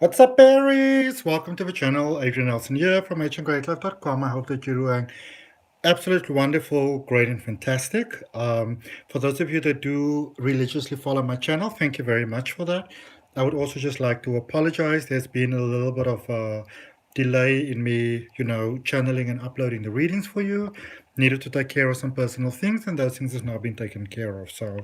What's up, Aries? Welcome to the channel. Adrian here from AHNGreatLife.com. I hope that you're doing absolutely wonderful, great, and fantastic. For those of you that do religiously follow my channel, thank you very much for that. I would also just like to apologize. There's been a little bit of a delay in me, channeling and uploading the readings for you. Needed to take care of some personal things, and those things have now been taken care of. So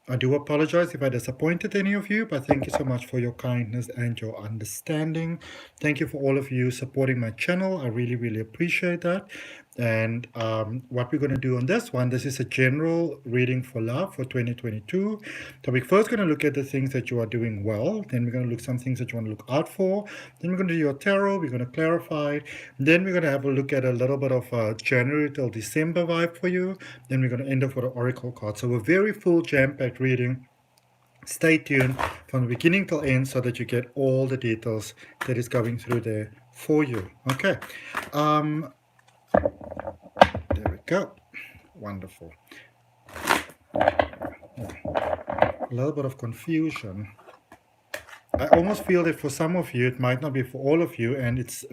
I do apologize if I disappointed any of you, but thank you so much for your kindness and your understanding. Thank you for all of you supporting my channel. I really, really appreciate that. And what we're going to do on this one, this is a general reading for love for 2022. So we're first going to look at the things that you are doing well. Then we're going to look at some things that you want to look out for. Then we're going to do your tarot. We're going to clarify. Then we're going to have a look at a little bit of January till December vibe for you. Then we're going to end up with an oracle card. So a very full jam-packed reading. Stay tuned from the beginning till end so that you get all the details that is going through there for you. Okay. There we go. Wonderful. A little bit of confusion. I almost feel that for some of you, it might not be for all of you, and it's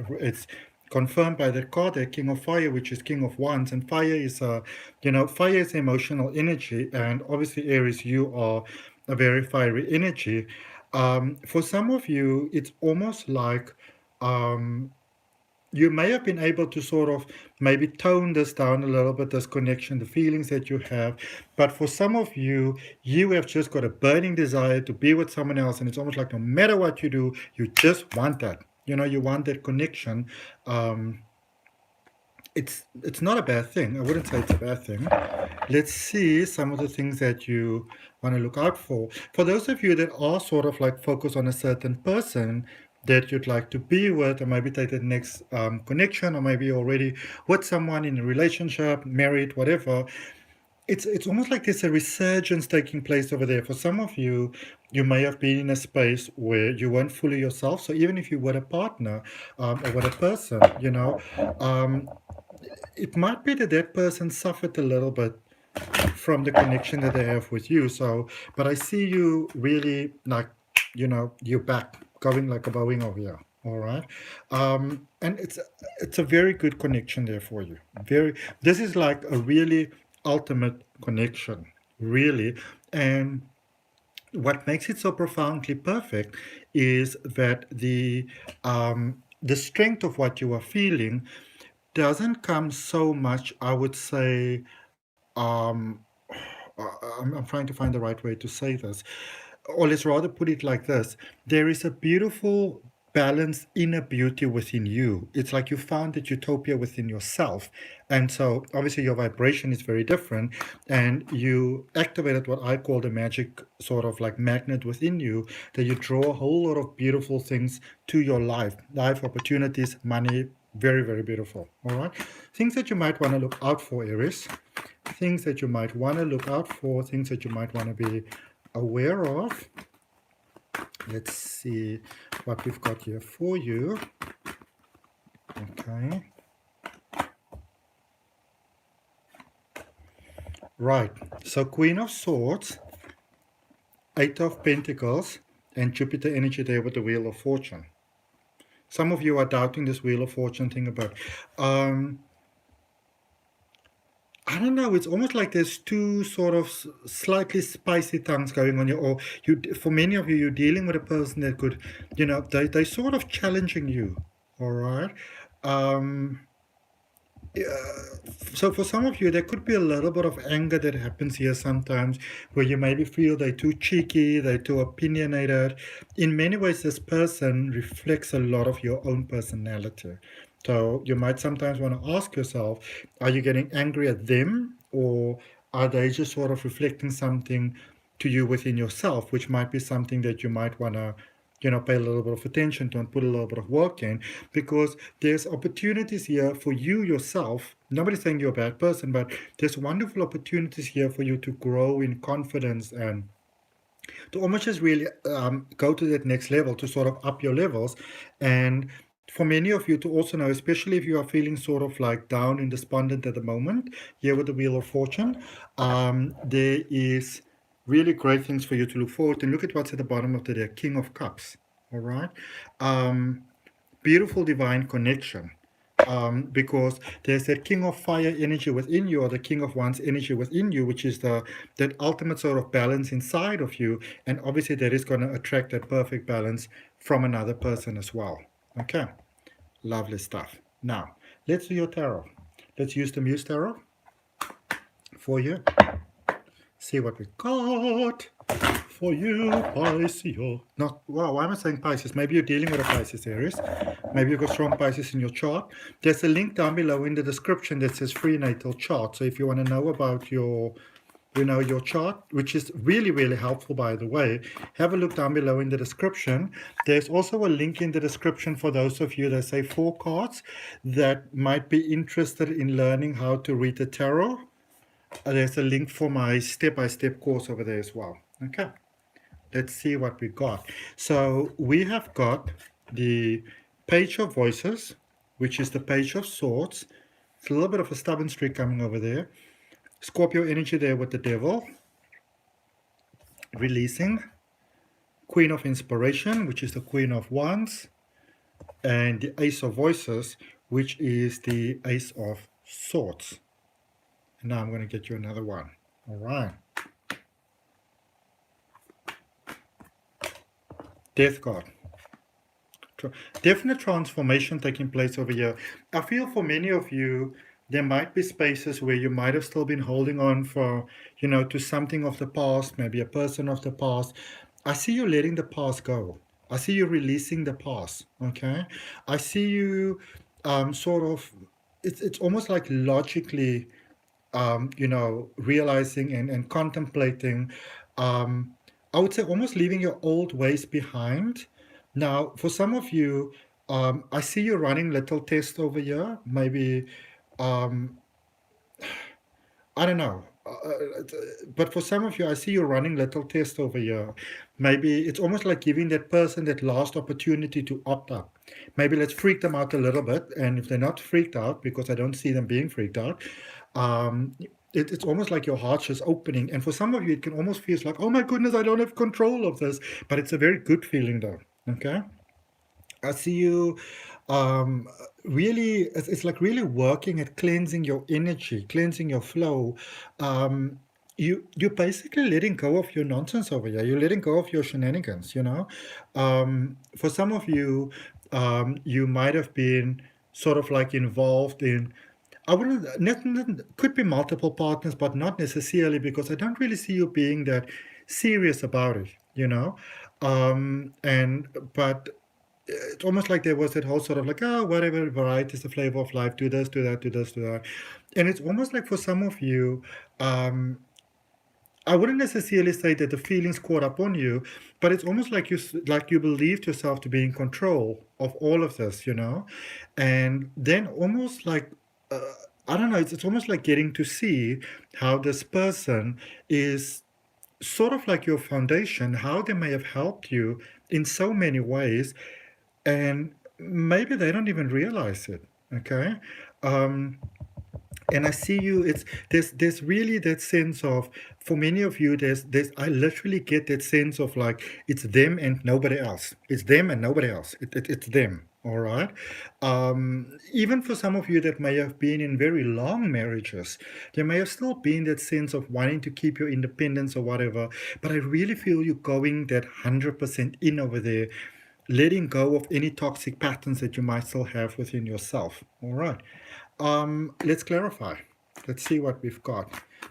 confirmed by the card, the King of Fire, which is King of Wands, and fire is fire is emotional energy, and obviously Aries, you are a very fiery energy. For some of you, it's almost like you may have been able to sort of maybe tone this down a little bit, this connection, the feelings that you have. But for some of you, you have just got a burning desire to be with someone else. And it's almost like no matter what you do, you just want that. You want that connection. It's not a bad thing. I wouldn't say it's a bad thing. Let's see some of the things that you want to look out for. For those of you that are sort of like focused on a certain person that you'd like to be with, or maybe take the next connection, or maybe already with someone in a relationship, married, whatever, it's almost like there's a resurgence taking place over there. For some of you, you may have been in a space where you weren't fully yourself. So even if you were a partner or with a person, it might be that that person suffered a little bit from the connection that they have with you. So, but I see you really like, you're back, going like a Boeing over here. All right. And it's a very good connection there for you. This is like a really ultimate connection, really. And what makes it so profoundly perfect is that the strength of what you are feeling doesn't come so much, I would say, um, I'm trying to find the right way to say this, or let's rather put it like this. There is a beautiful balanced inner beauty within you. It's like you found that utopia within yourself. And so obviously your vibration is very different, and you activated what I call the magic sort of like magnet within you, that you draw a whole lot of beautiful things to your life opportunities, money. Very, very beautiful. All right. Things that you might want to look out for, Aries. Things that you might want to look out for, things that you might want to be aware of. Let's see what we've got here for you. Okay. Right. So Queen of Swords, Eight of Pentacles, and Jupiter energy there with the Wheel of Fortune. Some of you are doubting this Wheel of Fortune thing about. I don't know. It's almost like there's two sort of slightly spicy tongues going on here. Or for many of you, you're dealing with a person that could, they're sort of challenging you. All right. So for some of you, there could be a little bit of anger that happens here sometimes, where you maybe feel they're too cheeky, they're too opinionated. In many ways, this person reflects a lot of your own personality. So you might sometimes want to ask yourself, are you getting angry at them, or are they just sort of reflecting something to you within yourself, which might be something that you might want to pay a little bit of attention to and put a little bit of work in, because there's opportunities here for you yourself. Nobody's saying you're a bad person, but there's wonderful opportunities here for you to grow in confidence and to almost just really go to that next level, to sort of up your levels. And for many of you to also know, especially if you are feeling sort of like down and despondent at the moment, here with the Wheel of Fortune, there is really great things for you to look forward to. And look at what's at the bottom of the deck, King of Cups. all right? Beautiful divine connection. Because there's that king of fire energy within you, or the king of wands energy within you, which is that ultimate sort of balance inside of you, and obviously that is going to attract that perfect balance from another person as well. Okay, lovely stuff. Now let's do your tarot. Let's use the Muse tarot for you. See what we got for you, Pisces. Not, wow, why am I saying Pisces? Maybe you're dealing with a Pisces, Aries. Maybe you've got strong Pisces in your chart. There's a link down below in the description that says free natal chart. So if you want to know about your chart, which is really, really helpful, by the way, have a look down below in the description. There's also a link in the description for those of you that say 4 cards that might be interested in learning how to read the tarot. There's a link for my step-by-step course over there as well. Okay, let's see what we got. So we have got the Page of Voices, which is the Page of Swords. It's a little bit of a stubborn streak coming over there. Scorpio energy there with the Devil. Releasing. Queen of Inspiration, which is the Queen of Wands. And the Ace of Voices, which is the Ace of Swords. Now I'm going to get you another one. All right. Death card. Definite transformation taking place over here. I feel for many of you, there might be spaces where you might have still been holding on for, to something of the past, maybe a person of the past. I see you letting the past go. I see you releasing the past, okay? I see you sort of, it's almost like logically, realizing and contemplating, I would say almost leaving your old ways behind. Now, for some of you, I see you running little tests over here. Maybe, I don't know. But for some of you, I see you running little tests over here. Maybe it's almost like giving that person that last opportunity to opt up. Maybe let's freak them out a little bit. And if they're not freaked out, because I don't see them being freaked out, it's almost like your heart's just opening. And for some of you, it can almost feel like, oh my goodness, I don't have control of this. But it's a very good feeling though, okay? I see you really, it's like really working at cleansing your energy, cleansing your flow. You're basically letting go of your nonsense over here. You're letting go of your shenanigans, For some of you, you might have been sort of like involved in, I wouldn't, could be multiple partners, but not necessarily, because I don't really see you being that serious about it, but it's almost like there was that whole sort of like, oh, whatever, variety is the flavor of life, do this, do that, do this, do that. And it's almost like for some of you, I wouldn't necessarily say that the feelings caught up on you, but it's almost like you believed yourself to be in control of all of this, and then almost like, I don't know, it's almost like getting to see how this person is sort of like your foundation, how they may have helped you in so many ways, and maybe they don't even realize it, okay? And I see you, there's really that sense of, for many of you, I literally get that sense of like, it's them and nobody else. It's them and nobody else. It's them, all right? Even for some of you that may have been in very long marriages, there may have still been that sense of wanting to keep your independence or whatever, but I really feel you going that 100% in over there, letting go of any toxic patterns that you might still have within yourself, all right? Let's clarify. Let's see what we've got.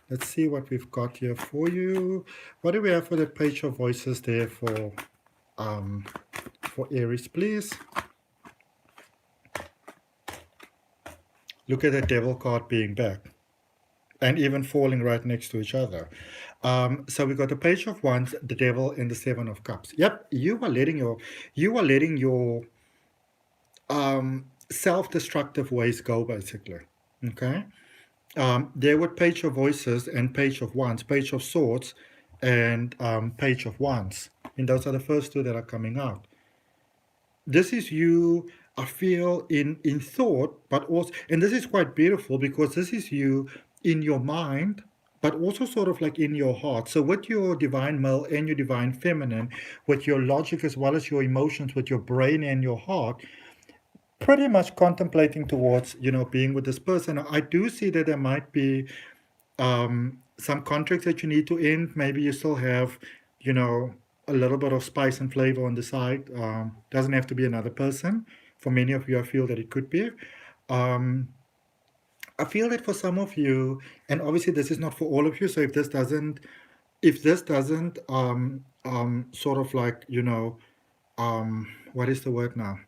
Let's see what we've got here for you. What do we have for the Page of Voices there for Aries, please? Look at that Devil card being back and even falling right next to each other. So we got the Page of Wands, the Devil, and the Seven of Cups. Yep, you are letting your self-destructive ways go, basically. Okay. There were Page of Voices and Page of Wands, Page of Swords and Page of Wands, and those are the first two that are coming out. This is you, I feel, in thought, but also, and this is quite beautiful because this is you in your mind, but also sort of like in your heart. So with your divine male and your divine feminine, with your logic as well as your emotions, with your brain and your heart, pretty much contemplating towards, being with this person. I do see that there might be some contracts that you need to end. Maybe you still have, you know, a little bit of spice and flavor on the side. Doesn't have to be another person. For many of you, I feel that it could be. Um, I feel that for some of you, and obviously this is not for all of you. So if this doesn't sort of like, what is the word now?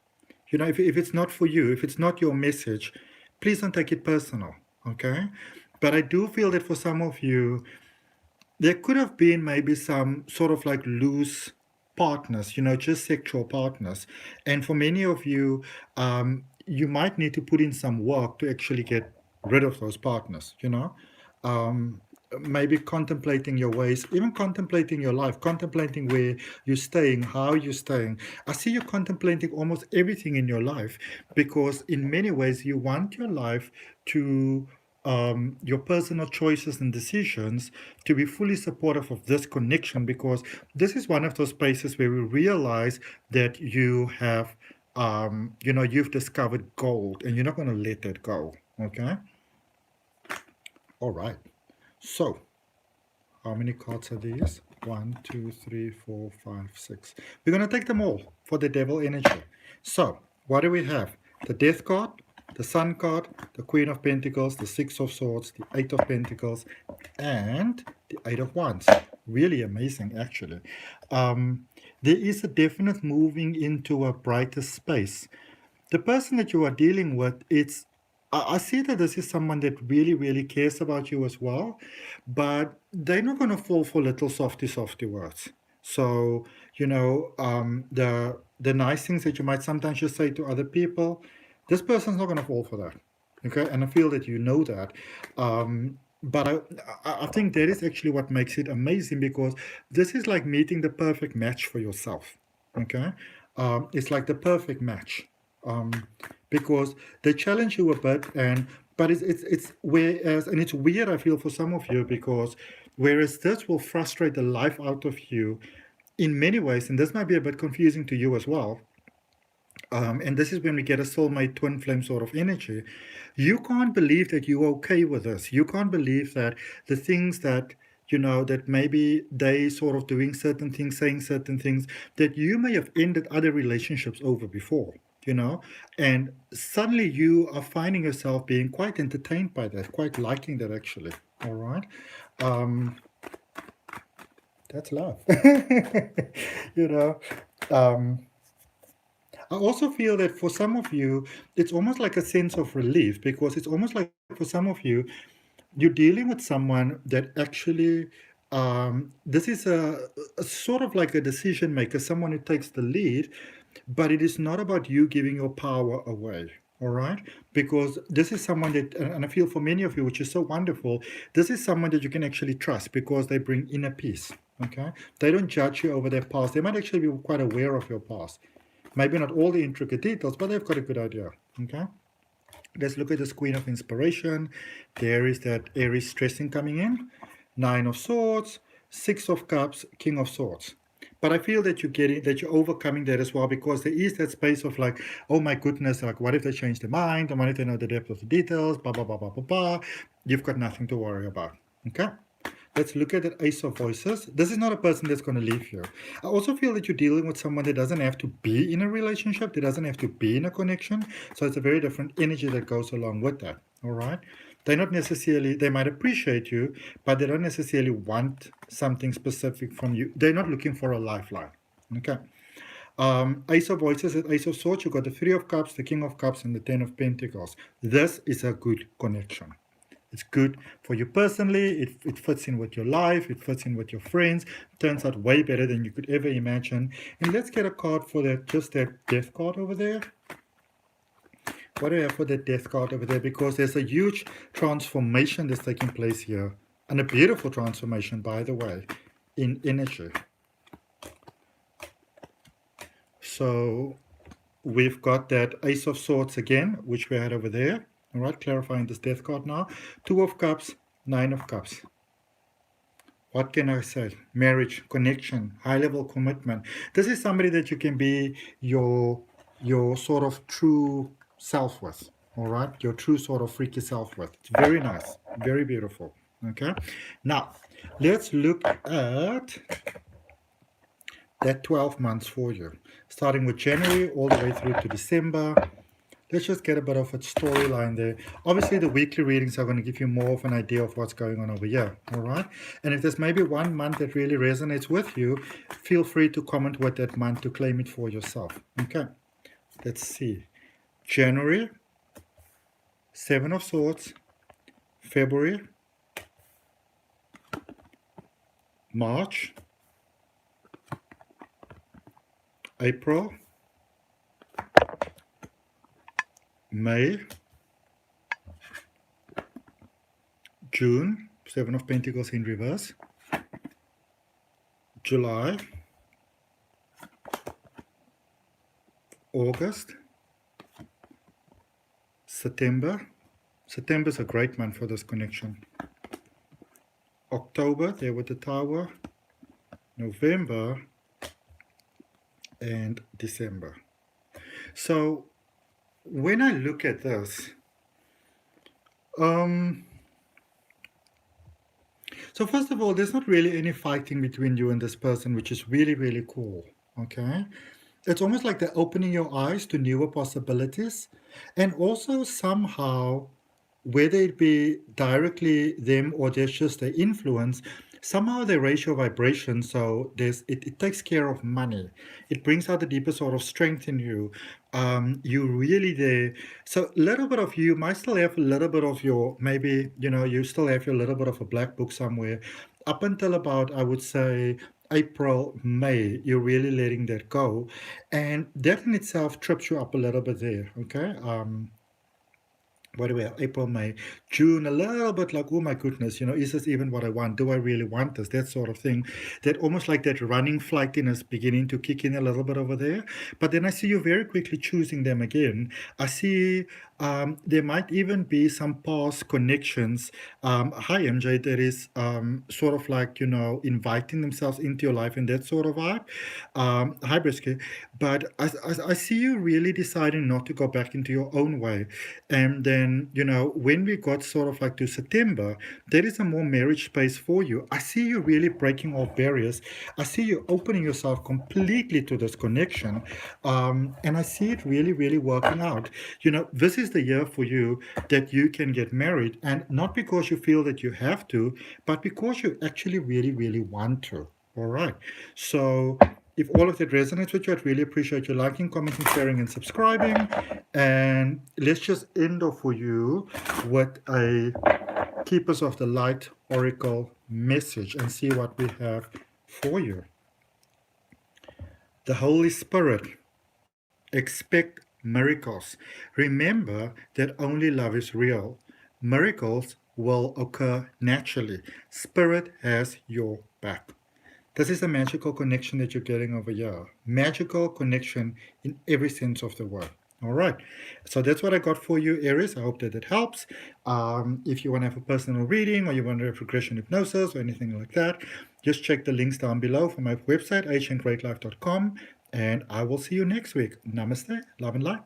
If it's not for you, if it's not your message, please don't take it personal, okay? But I do feel that for some of you, there could have been maybe some sort of like loose partners, just sexual partners. And for many of you, you might need to put in some work to actually get rid of those partners. Um, Maybe contemplating your ways, even contemplating your life, contemplating where you're staying, how you're staying. I see you contemplating almost everything in your life because, in many ways, you want your life to your personal choices and decisions to be fully supportive of this connection, because this is one of those places where we realize that you have, you've discovered gold and you're not going to let that go. Okay. All right. So, how many cards are these? 1, 2, 3, 4, 5, 6. We're going to take them all for the devil energy. So, what do we have? The Death card, the Sun card, the Queen of Pentacles, the Six of Swords, the Eight of Pentacles, and the Eight of Wands. Really amazing, actually. There is a definite moving into a brighter space. The person that you are dealing with, I see that this is someone that really, really cares about you as well, but they're not going to fall for little softy words. So, the nice things that you might sometimes just say to other people, this person's not going to fall for that. Okay, and I feel that you know that. But I think that is actually what makes it amazing, because this is like meeting the perfect match for yourself. Okay, it's like the perfect match. Because they challenge you a bit, but it's whereas, and it's weird, I feel, for some of you, because whereas this will frustrate the life out of you in many ways, and this might be a bit confusing to you as well. And this is when we get a soulmate twin flame sort of energy. You can't believe that you're okay with this. You can't believe that the things that that maybe they sort of doing certain things, saying certain things that you may have ended other relationships over before, and suddenly you are finding yourself being quite entertained by that, quite liking that, actually. All right. That's love. you know. Um, I also feel that for some of you, it's almost like a sense of relief, because it's almost like for some of you, you're dealing with someone that actually, this is a sort of like a decision maker, someone who takes the lead, but it is not about you giving your power away. All right, because this is someone that, and I feel for many of you, which is so wonderful, this is someone that you can actually trust, because they bring inner peace. Okay, they don't judge you over their past. They might actually be quite aware of your past. Maybe not all the intricate details, but they've got a good idea. Okay. Let's look at this Queen of Inspiration. There is that Aries stressing coming in. 9 of Swords, 6 of Cups, King of Swords. But I feel that you're overcoming that as well, because there is that space of like, oh my goodness, like what if they change their mind? And what if they know the depth of the details? Blah, blah, blah, blah, blah, blah. You've got nothing to worry about. Okay. Let's look at that Ace of Voices. This is not a person that's going to leave you. I also feel that you're dealing with someone that doesn't have to be in a relationship. That doesn't have to be in a connection. So it's a very different energy that goes along with that. All right. They're not necessarily, they might appreciate you, but they don't necessarily want something specific from you. They're not looking for a lifeline. Okay. Ace of Voices and Ace of Swords. You've got the 3 of Cups, the King of Cups, and the 10 of Pentacles. This is a good connection. It's good for you personally. It fits in with your life. It fits in with your friends. Turns out way better than you could ever imagine. And let's get a card for that, just that Death card over there. What do I have for that Death card over there? Because there's a huge transformation that's taking place here. And a beautiful transformation, by the way, in energy. So we've got that Ace of Swords again, which we had over there. All right, clarifying this Death card now. 2 of Cups, 9 of Cups. what can I say? Marriage, connection, high-level commitment. This is somebody that you can be your sort of true self with, all right? Your true sort of freaky self with. It's very nice, very beautiful, okay? Now, let's look at that 12 months for you, starting with January all the way through to December. Let's just get a bit of a storyline there. Obviously, the weekly readings are going to give you more of an idea of what's going on over here, all right? And if there's maybe one month that really resonates with you, feel free to comment with that month to claim it for yourself, okay? Let's see. January, Seven of Swords. February, March, April, May, June, Seven of Pentacles in reverse, July, August, September. September's a great month for this connection. October, there with the Tower, November, and December. So when I look at this, so first of all, there's not really any fighting between you and this person, which is really, really cool, okay? It's almost like they're opening your eyes to newer possibilities, and also somehow, whether it be directly them or there's just their influence, somehow they raise your vibration, so it takes care of money. It brings out the deeper sort of strength in you. You're really there. So a little bit of you might still have a little bit of your, maybe, you still have your little bit of a black book somewhere. Up until about, I would say, April, May, you're really letting that go. And that in itself trips you up a little bit there, okay? What do we have? April, May, June, a little bit like, oh my goodness, is this even what I want? Do I really want this? That sort of thing. That almost like that running flightiness beginning to kick in a little bit over there. But then I see you very quickly choosing them again. I see there might even be some past connections. Hi, MJ, that is sort of like, inviting themselves into your life in that sort of vibe. Hi, Brisky. But I see you really deciding not to go back into your own way. And then, when we got sort of like to September, there is a more marriage space for you. I see you really breaking off barriers. I see you opening yourself completely to this connection. And I see it really, really working out. This is the year for you that you can get married, and not because you feel that you have to, but because you actually really, really want to. All right. So if all of that resonates with you, I'd really appreciate you liking, commenting, sharing, and subscribing. And let's just end off for you with a Keepers of the Light Oracle message and see what we have for you. The Holy Spirit. Expect miracles. Remember that only love is real. Miracles will occur naturally. Spirit has your back. This is a magical connection that you're getting over here. Magical connection in every sense of the word. All right. So that's what I got for you, Aries. I hope that it helps. If you want to have a personal reading or you want to have regression hypnosis or anything like that, just check the links down below from my website, ahngreatlife.com. And I will see you next week. Namaste. Love and light.